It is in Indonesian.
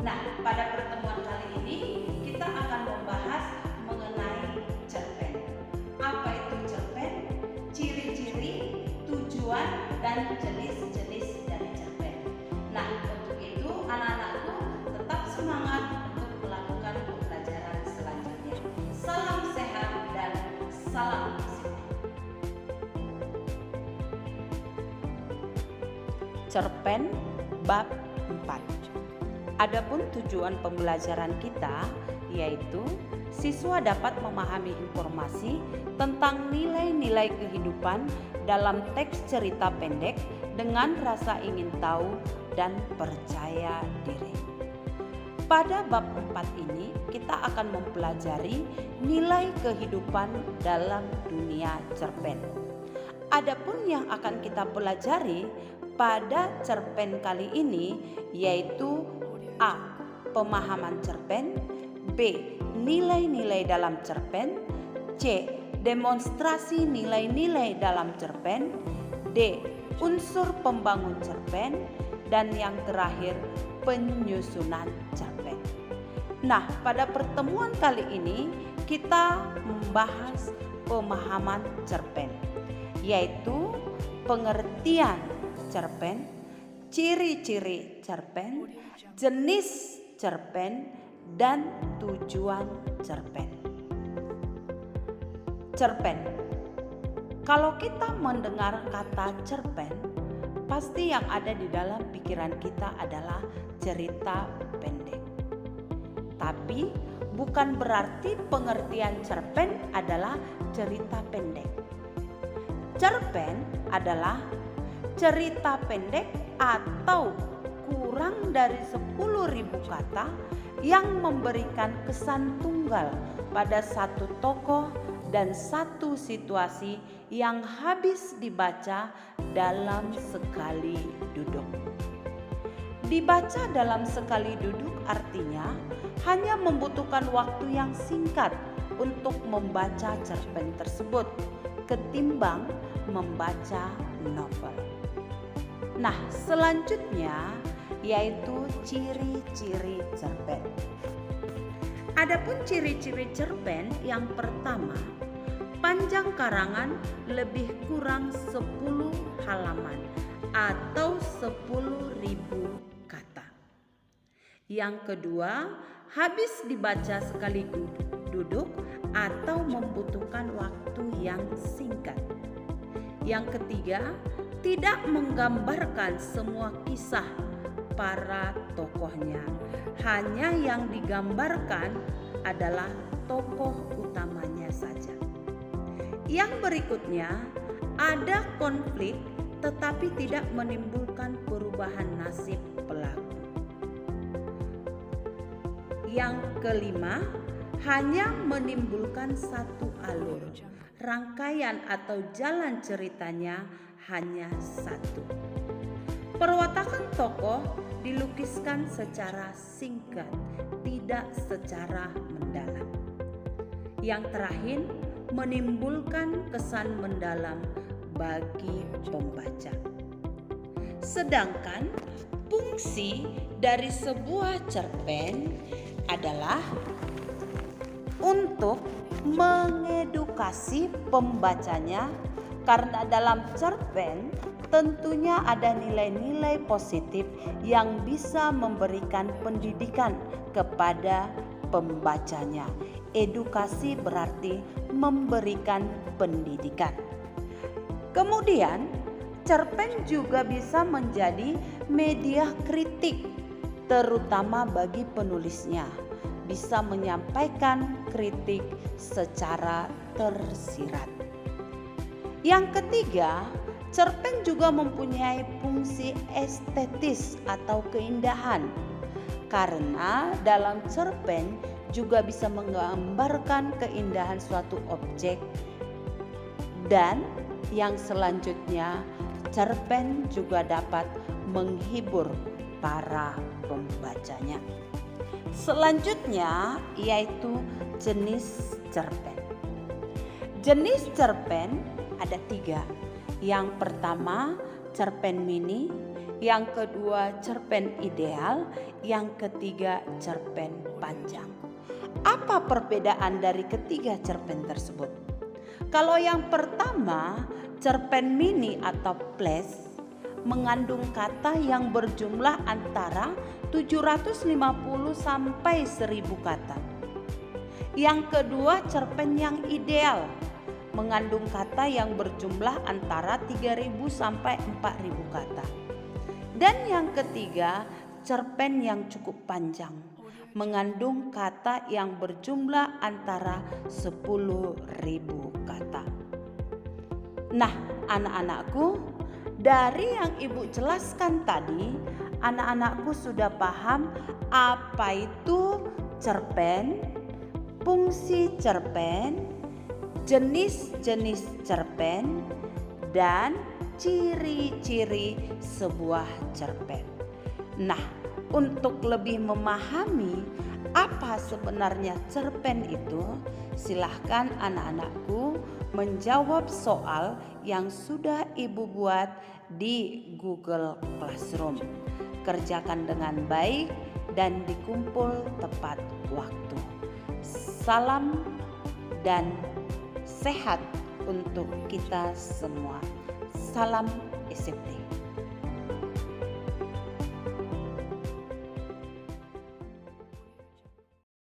Nah, pada pertemuan kali ini kita akan membahas mengenai cerpen. Apa itu cerpen? Ciri-ciri, tujuan, dan jenis-jenis dari cerpen. Nah, untuk itu anak-anakku tetap semangat untuk melakukan pembelajaran selanjutnya. Salam sehat dan salam disiplin. Cerpen bab 4. Adapun tujuan pembelajaran kita yaitu siswa dapat memahami informasi tentang nilai-nilai kehidupan dalam teks cerita pendek dengan rasa ingin tahu dan percaya diri. Pada bab 4 ini kita akan mempelajari nilai kehidupan dalam dunia cerpen. Adapun yang akan kita pelajari pada cerpen kali ini yaitu A. Pemahaman cerpen, B. Nilai-nilai dalam cerpen, C. Demonstrasi nilai-nilai dalam cerpen, D. Unsur pembangun cerpen, dan yang terakhir penyusunan cerpen. Nah, pada pertemuan kali ini kita membahas pemahaman cerpen, yaitu pengertian cerpen, ciri-ciri cerpen, jenis cerpen, dan tujuan cerpen. Cerpen. Kalau kita mendengar kata cerpen, pasti yang ada di dalam pikiran kita adalah cerita pendek. Tapi bukan berarti pengertian cerpen adalah cerita pendek. Cerpen adalah cerita pendek atau kurang dari 10.000 kata yang memberikan kesan tunggal pada satu tokoh dan satu situasi yang habis dibaca dalam sekali duduk. Dibaca dalam sekali duduk artinya hanya membutuhkan waktu yang singkat untuk membaca cerpen tersebut ketimbang membaca novel. Nah, selanjutnya yaitu ciri-ciri cerpen. Adapun ciri-ciri cerpen yang pertama, panjang karangan lebih kurang 10 halaman atau 10.000 kata. Yang kedua, habis dibaca sekali duduk atau membutuhkan waktu yang singkat. Yang ketiga, tidak menggambarkan semua kisah para tokohnya. Hanya yang digambarkan adalah tokoh utamanya saja. Yang berikutnya, ada konflik tetapi tidak menimbulkan perubahan nasib pelaku. Yang kelima, hanya menimbulkan satu alur. Rangkaian atau jalan ceritanya hanya satu. Perwatakan tokoh dilukiskan secara singkat, tidak secara mendalam. Yang terakhir, menimbulkan kesan mendalam bagi pembaca. Sedangkan fungsi dari sebuah cerpen adalah untuk mengedukasi pembacanya, karena dalam cerpen tentunya ada nilai-nilai positif yang bisa memberikan pendidikan kepada pembacanya. Edukasi berarti memberikan pendidikan. Kemudian, cerpen juga bisa menjadi media kritik, terutama bagi penulisnya. Bisa menyampaikan kritik secara tersirat. Yang ketiga, cerpen juga mempunyai fungsi estetis atau keindahan, karena dalam cerpen juga bisa menggambarkan keindahan suatu objek. Dan yang selanjutnya, cerpen juga dapat menghibur para pembacanya. Selanjutnya yaitu jenis cerpen. Jenis cerpen ada 3. Yang pertama cerpen mini, yang kedua cerpen ideal, yang ketiga cerpen panjang. Apa perbedaan dari ketiga cerpen tersebut? Kalau yang pertama, cerpen mini atau flash mengandung kata yang berjumlah antara 750 sampai 1000 kata. Yang kedua, cerpen yang ideal mengandung kata yang berjumlah antara 3000 sampai 4000 kata. Dan yang ketiga, cerpen yang cukup panjang mengandung kata yang berjumlah antara 10.000 kata. Nah, anak-anakku, dari yang Ibu jelaskan tadi, anak-anakku sudah paham apa itu cerpen, fungsi cerpen, jenis-jenis cerpen, dan ciri-ciri sebuah cerpen. Nah, untuk lebih memahami apa sebenarnya cerpen itu, silahkan anak-anakku menjawab soal yang sudah Ibu buat di Google Classroom. Kerjakan dengan baik dan dikumpul tepat waktu. Salam dan sehat untuk kita semua. Salam SMT.